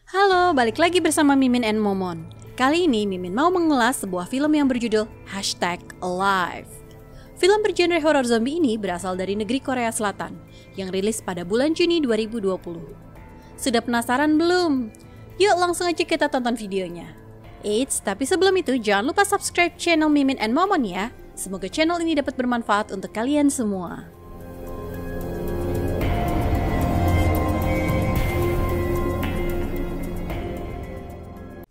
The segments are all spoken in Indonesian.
Halo, balik lagi bersama Mimin and Momon. Kali ini Mimin mau mengulas sebuah film yang berjudul #Alive. Film bergenre horor zombie ini berasal dari negeri Korea Selatan yang rilis pada bulan Juni 2020. Sudah penasaran belum? Yuk langsung aja kita tonton videonya. Eits, tapi sebelum itu jangan lupa subscribe channel Mimin and Momon ya. Semoga channel ini dapat bermanfaat untuk kalian semua.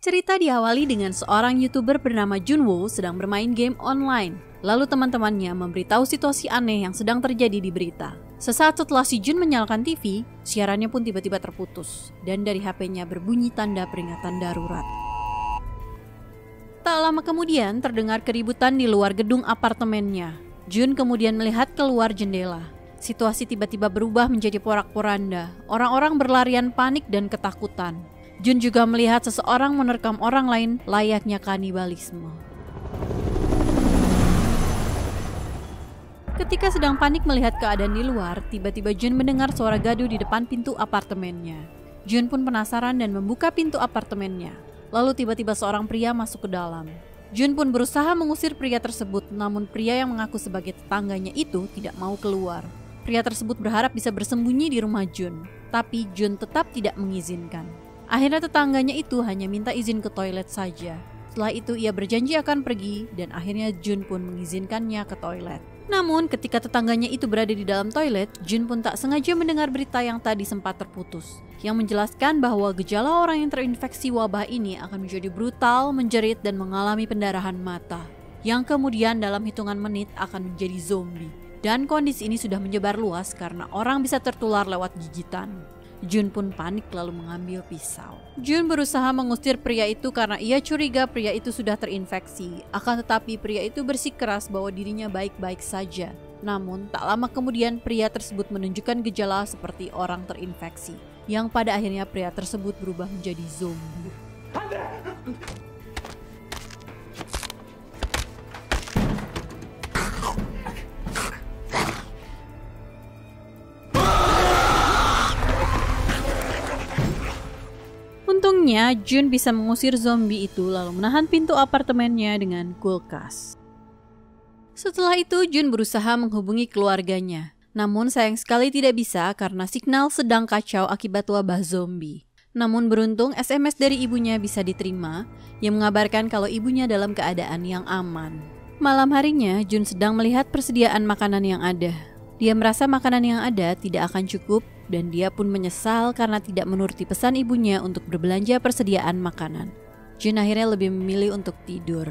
Cerita diawali dengan seorang YouTuber bernama Junwoo sedang bermain game online. Lalu teman-temannya memberitahu situasi aneh yang sedang terjadi di berita. Sesaat setelah si Jun menyalakan TV, siarannya pun tiba-tiba terputus. Dan dari HP-nya berbunyi tanda peringatan darurat. Tak lama kemudian terdengar keributan di luar gedung apartemennya. Jun kemudian melihat keluar jendela. Situasi tiba-tiba berubah menjadi porak-poranda. Orang-orang berlarian panik dan ketakutan. Jun juga melihat seseorang menerkam orang lain layaknya kanibalisme. Ketika sedang panik melihat keadaan di luar, tiba-tiba Jun mendengar suara gaduh di depan pintu apartemennya. Jun pun penasaran dan membuka pintu apartemennya. Lalu tiba-tiba seorang pria masuk ke dalam. Jun pun berusaha mengusir pria tersebut, namun pria yang mengaku sebagai tetangganya itu tidak mau keluar. Pria tersebut berharap bisa bersembunyi di rumah Jun, tapi Jun tetap tidak mengizinkan. Akhirnya tetangganya itu hanya minta izin ke toilet saja. Setelah itu ia berjanji akan pergi dan akhirnya Jun pun mengizinkannya ke toilet. Namun ketika tetangganya itu berada di dalam toilet, Jun pun tak sengaja mendengar berita yang tadi sempat terputus. Yang menjelaskan bahwa gejala orang yang terinfeksi wabah ini akan menjadi brutal, menjerit dan mengalami pendarahan mata. Yang kemudian dalam hitungan menit akan menjadi zombie. Dan kondisi ini sudah menyebar luas karena orang bisa tertular lewat gigitan. Jun pun panik lalu mengambil pisau. Jun berusaha mengusir pria itu karena ia curiga pria itu sudah terinfeksi. Akan tetapi pria itu bersikeras bahwa dirinya baik-baik saja. Namun tak lama kemudian pria tersebut menunjukkan gejala seperti orang terinfeksi. Yang pada akhirnya pria tersebut berubah menjadi zombie. Untungnya, Jun bisa mengusir zombie itu lalu menahan pintu apartemennya dengan kulkas. Setelah itu, Jun berusaha menghubungi keluarganya. Namun sayang sekali tidak bisa karena signal sedang kacau akibat wabah zombie. Namun beruntung SMS dari ibunya bisa diterima yang mengabarkan kalau ibunya dalam keadaan yang aman. Malam harinya, Jun sedang melihat persediaan makanan yang ada. Dia merasa makanan yang ada tidak akan cukup dan dia pun menyesal karena tidak menuruti pesan ibunya untuk berbelanja persediaan makanan. Jun akhirnya lebih memilih untuk tidur.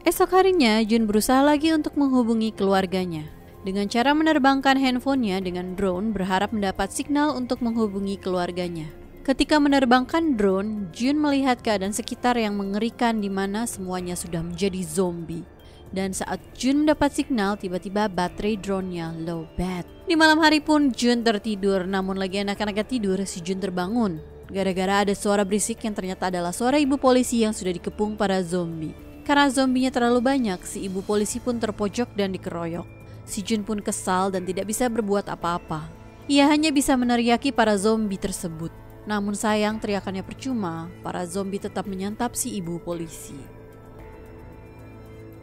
Esok harinya, Jun berusaha lagi untuk menghubungi keluarganya. Dengan cara menerbangkan handphonenya dengan drone berharap mendapat signal untuk menghubungi keluarganya. Ketika menerbangkan drone, Jun melihat keadaan sekitar yang mengerikan di mana semuanya sudah menjadi zombie. Dan saat Jun mendapat signal, tiba-tiba baterai drone-nya lowbat. Di malam hari pun Jun tertidur, namun lagi anak-anaknya tidur, si Jun terbangun. Gara-gara ada suara berisik yang ternyata adalah suara ibu polisi yang sudah dikepung para zombie. Karena zombinya terlalu banyak, si ibu polisi pun terpojok dan dikeroyok. Si Jun pun kesal dan tidak bisa berbuat apa-apa. Ia hanya bisa meneriaki para zombie tersebut. Namun sayang teriakannya percuma, para zombie tetap menyantap si ibu polisi.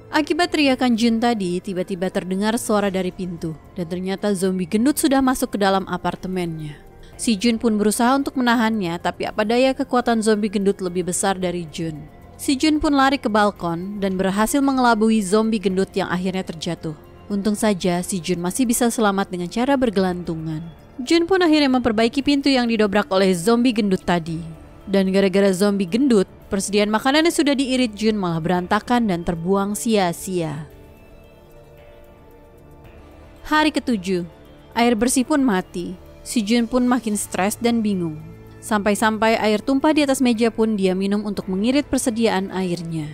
Akibat teriakan Jun tadi, tiba-tiba terdengar suara dari pintu dan ternyata zombie gendut sudah masuk ke dalam apartemennya. Si Jun pun berusaha untuk menahannya, tapi apa daya kekuatan zombie gendut lebih besar dari Jun. Si Jun pun lari ke balkon dan berhasil mengelabui zombie gendut yang akhirnya terjatuh. Untung saja si Jun masih bisa selamat dengan cara bergelantungan. Jun pun akhirnya memperbaiki pintu yang didobrak oleh zombie gendut tadi. Dan gara-gara zombie gendut, persediaan makanannya sudah diirit Jun malah berantakan dan terbuang sia-sia. Hari ke-7, air bersih pun mati. Si Jun pun makin stres dan bingung. Sampai-sampai air tumpah di atas meja pun dia minum untuk mengirit persediaan airnya.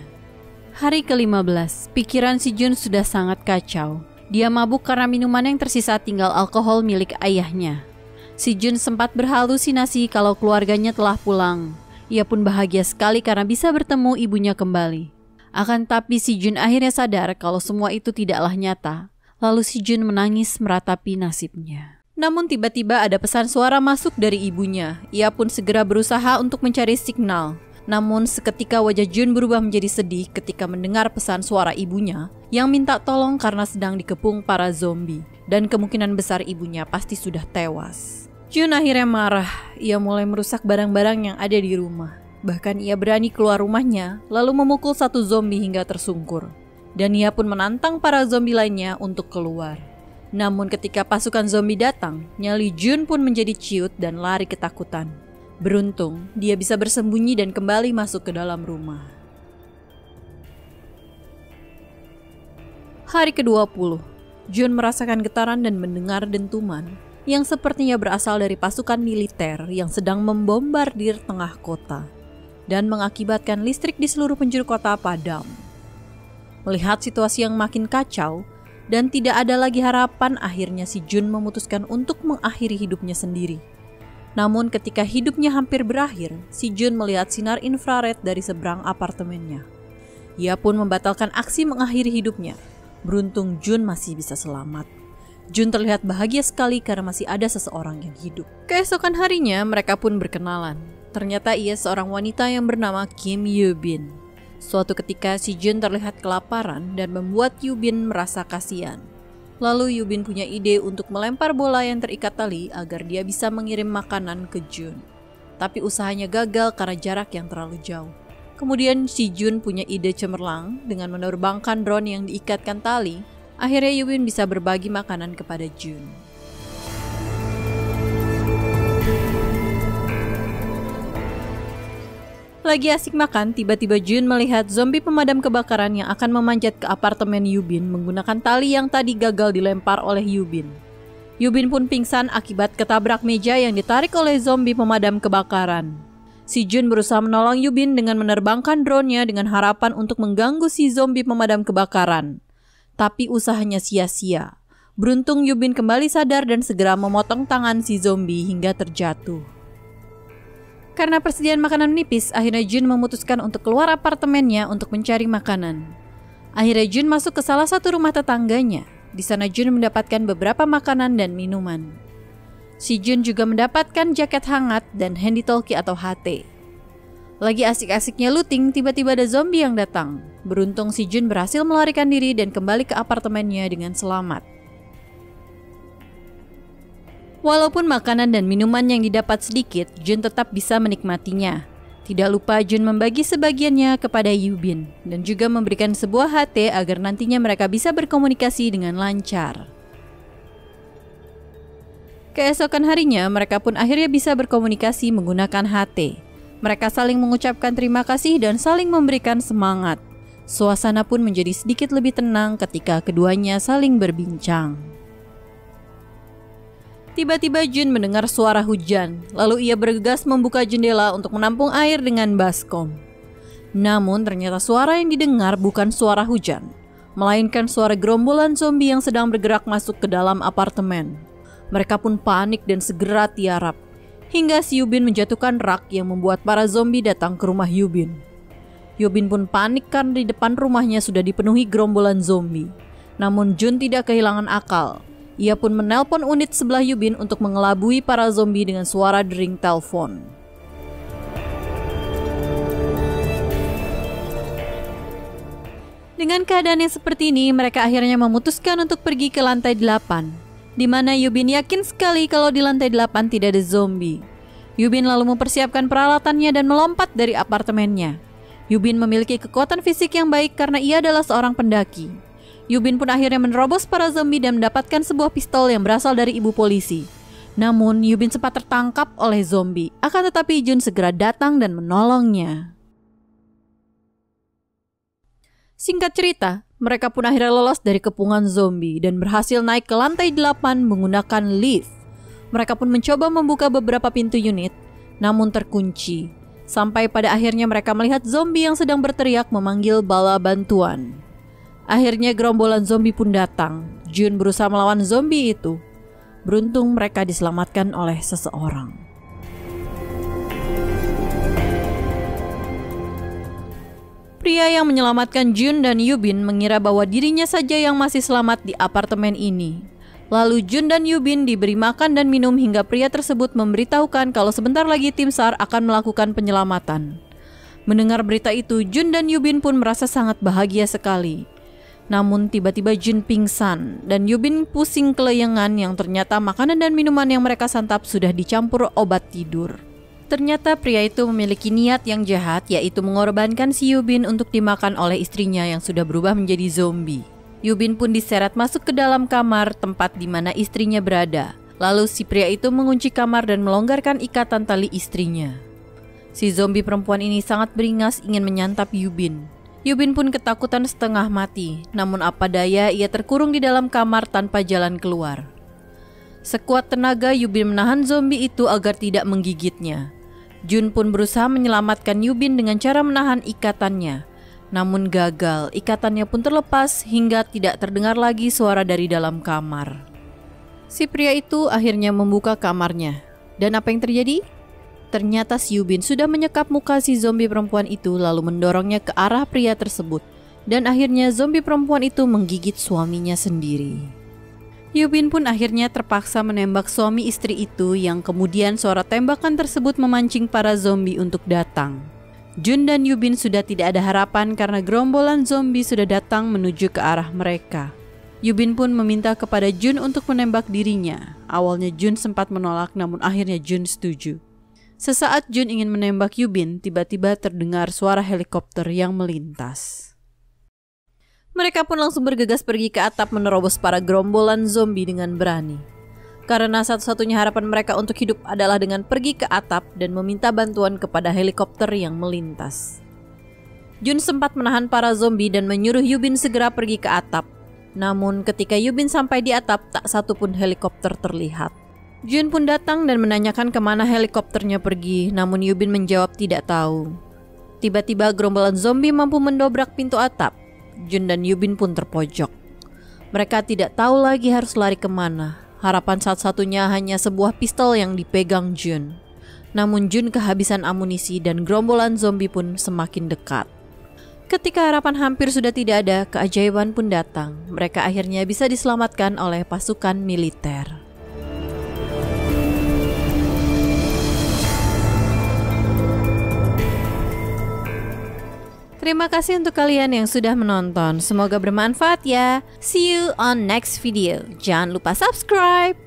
Hari ke-15, pikiran si Jun sudah sangat kacau. Dia mabuk karena minuman yang tersisa tinggal alkohol milik ayahnya. Si Jun sempat berhalusinasi kalau keluarganya telah pulang. Ia pun bahagia sekali karena bisa bertemu ibunya kembali. Akan tapi si Jun akhirnya sadar kalau semua itu tidaklah nyata. Lalu si Jun menangis meratapi nasibnya. Namun tiba-tiba ada pesan suara masuk dari ibunya. Ia pun segera berusaha untuk mencari signal. Namun seketika wajah Jun berubah menjadi sedih ketika mendengar pesan suara ibunya yang minta tolong karena sedang dikepung para zombie. Dan kemungkinan besar ibunya pasti sudah tewas. Jun akhirnya marah. Ia mulai merusak barang-barang yang ada di rumah. Bahkan ia berani keluar rumahnya lalu memukul satu zombie hingga tersungkur. Dan ia pun menantang para zombie lainnya untuk keluar. Namun ketika pasukan zombie datang, nyali Jun pun menjadi ciut dan lari ketakutan. Beruntung, dia bisa bersembunyi dan kembali masuk ke dalam rumah. Hari ke-20, Jun merasakan getaran dan mendengar dentuman yang sepertinya berasal dari pasukan militer yang sedang membombardir tengah kota dan mengakibatkan listrik di seluruh penjuru kota padam. Melihat situasi yang makin kacau, dan tidak ada lagi harapan, akhirnya si Jun memutuskan untuk mengakhiri hidupnya sendiri. Namun ketika hidupnya hampir berakhir, si Jun melihat sinar infrared dari seberang apartemennya. Ia pun membatalkan aksi mengakhiri hidupnya. Beruntung Jun masih bisa selamat. Jun terlihat bahagia sekali karena masih ada seseorang yang hidup. Keesokan harinya mereka pun berkenalan. Ternyata ia seorang wanita yang bernama Kim Yoo-bin. Suatu ketika si Jun terlihat kelaparan dan membuat Yoo-bin merasa kasihan. Lalu Yoo-bin punya ide untuk melempar bola yang terikat tali agar dia bisa mengirim makanan ke Jun. Tapi usahanya gagal karena jarak yang terlalu jauh. Kemudian si Jun punya ide cemerlang dengan menerbangkan drone yang diikatkan tali. Akhirnya Yoo-bin bisa berbagi makanan kepada Jun. Lagi asik makan, tiba-tiba Jun melihat zombie pemadam kebakaran yang akan memanjat ke apartemen Yoo-bin menggunakan tali yang tadi gagal dilempar oleh Yoo-bin. Yoo-bin pun pingsan akibat ketabrak meja yang ditarik oleh zombie pemadam kebakaran. Si Jun berusaha menolong Yoo-bin dengan menerbangkan drone-nya dengan harapan untuk mengganggu si zombie pemadam kebakaran. Tapi usahanya sia-sia. Beruntung Yoo-bin kembali sadar dan segera memotong tangan si zombie hingga terjatuh. Karena persediaan makanan menipis, akhirnya Jun memutuskan untuk keluar apartemennya untuk mencari makanan. Akhirnya Jun masuk ke salah satu rumah tetangganya. Di sana Jun mendapatkan beberapa makanan dan minuman. Si Jun juga mendapatkan jaket hangat dan handy talkie atau HT. Lagi asik-asiknya looting, tiba-tiba ada zombie yang datang. Beruntung si Jun berhasil melarikan diri dan kembali ke apartemennya dengan selamat. Walaupun makanan dan minuman yang didapat sedikit, Jun tetap bisa menikmatinya. Tidak lupa Jun membagi sebagiannya kepada Yoo-bin dan juga memberikan sebuah HT agar nantinya mereka bisa berkomunikasi dengan lancar. Keesokan harinya, mereka pun akhirnya bisa berkomunikasi menggunakan HT. Mereka saling mengucapkan terima kasih dan saling memberikan semangat. Suasana pun menjadi sedikit lebih tenang ketika keduanya saling berbincang. Tiba-tiba Jun mendengar suara hujan, lalu ia bergegas membuka jendela untuk menampung air dengan baskom. Namun ternyata suara yang didengar bukan suara hujan, melainkan suara gerombolan zombie yang sedang bergerak masuk ke dalam apartemen. Mereka pun panik dan segera tiarap, hingga si Yoo-bin menjatuhkan rak yang membuat para zombie datang ke rumah Yoo-bin. Yoo-bin pun panik karena di depan rumahnya sudah dipenuhi gerombolan zombie. Namun Jun tidak kehilangan akal. Ia pun menelpon unit sebelah Yoo-bin untuk mengelabui para zombie dengan suara dering telepon. Dengan keadaan yang seperti ini, mereka akhirnya memutuskan untuk pergi ke lantai 8, di mana Yoo-bin yakin sekali kalau di lantai 8 tidak ada zombie. Yoo-bin lalu mempersiapkan peralatannya dan melompat dari apartemennya. Yoo-bin memiliki kekuatan fisik yang baik karena ia adalah seorang pendaki. Yoo-bin pun akhirnya menerobos para zombie dan mendapatkan sebuah pistol yang berasal dari ibu polisi. Namun, Yoo-bin sempat tertangkap oleh zombie. Akan tetapi Jun segera datang dan menolongnya. Singkat cerita, mereka pun akhirnya lolos dari kepungan zombie dan berhasil naik ke lantai 8 menggunakan lift. Mereka pun mencoba membuka beberapa pintu unit, namun terkunci. Sampai pada akhirnya mereka melihat zombie yang sedang berteriak memanggil bala bantuan. Akhirnya gerombolan zombie pun datang. Jun berusaha melawan zombie itu. Beruntung mereka diselamatkan oleh seseorang. Pria yang menyelamatkan Jun dan Yoo-bin mengira bahwa dirinya saja yang masih selamat di apartemen ini. Lalu Jun dan Yubin diberi makan dan minum hingga pria tersebut memberitahukan kalau sebentar lagi tim SAR akan melakukan penyelamatan. Mendengar berita itu, Jun dan Yubin pun merasa sangat bahagia sekali. Namun tiba-tiba Jun pingsan dan Yubin pusing keleyengan yang ternyata makanan dan minuman yang mereka santap sudah dicampur obat tidur. Ternyata pria itu memiliki niat yang jahat, yaitu mengorbankan si Yubin untuk dimakan oleh istrinya yang sudah berubah menjadi zombie. Yubin pun diseret masuk ke dalam kamar tempat di mana istrinya berada. Lalu si pria itu mengunci kamar dan melonggarkan ikatan tali istrinya. Si zombie perempuan ini sangat beringas ingin menyantap Yubin. Yubin pun ketakutan setengah mati, namun apa daya ia terkurung di dalam kamar tanpa jalan keluar. Sekuat tenaga Yubin menahan zombie itu agar tidak menggigitnya. Jun pun berusaha menyelamatkan Yubin dengan cara menahan ikatannya. Namun gagal, ikatannya pun terlepas hingga tidak terdengar lagi suara dari dalam kamar. Si pria itu akhirnya membuka kamarnya. Dan apa yang terjadi? Ternyata si Yubin sudah menyekap muka si zombie perempuan itu lalu mendorongnya ke arah pria tersebut. Dan akhirnya zombie perempuan itu menggigit suaminya sendiri. Yubin pun akhirnya terpaksa menembak suami istri itu yang kemudian suara tembakan tersebut memancing para zombie untuk datang. Jun dan Yubin sudah tidak ada harapan karena gerombolan zombie sudah datang menuju ke arah mereka. Yubin pun meminta kepada Jun untuk menembak dirinya. Awalnya Jun sempat menolak namun akhirnya Jun setuju. Sesaat Jun ingin menembak Yubin, tiba-tiba terdengar suara helikopter yang melintas. Mereka pun langsung bergegas pergi ke atap menerobos para gerombolan zombie dengan berani. Karena satu-satunya harapan mereka untuk hidup adalah dengan pergi ke atap dan meminta bantuan kepada helikopter yang melintas. Jun sempat menahan para zombie dan menyuruh Yubin segera pergi ke atap. Namun ketika Yubin sampai di atap, tak satu pun helikopter terlihat. Jun pun datang dan menanyakan kemana helikopternya pergi, namun Yubin menjawab tidak tahu. Tiba-tiba gerombolan zombie mampu mendobrak pintu atap. Jun dan Yubin pun terpojok. Mereka tidak tahu lagi harus lari kemana. Harapan satu-satunya hanya sebuah pistol yang dipegang Jun. Namun Jun kehabisan amunisi dan gerombolan zombie pun semakin dekat. Ketika harapan hampir sudah tidak ada, keajaiban pun datang. Mereka akhirnya bisa diselamatkan oleh pasukan militer. Terima kasih untuk kalian yang sudah menonton. Semoga bermanfaat ya. See you on next video. Jangan lupa subscribe.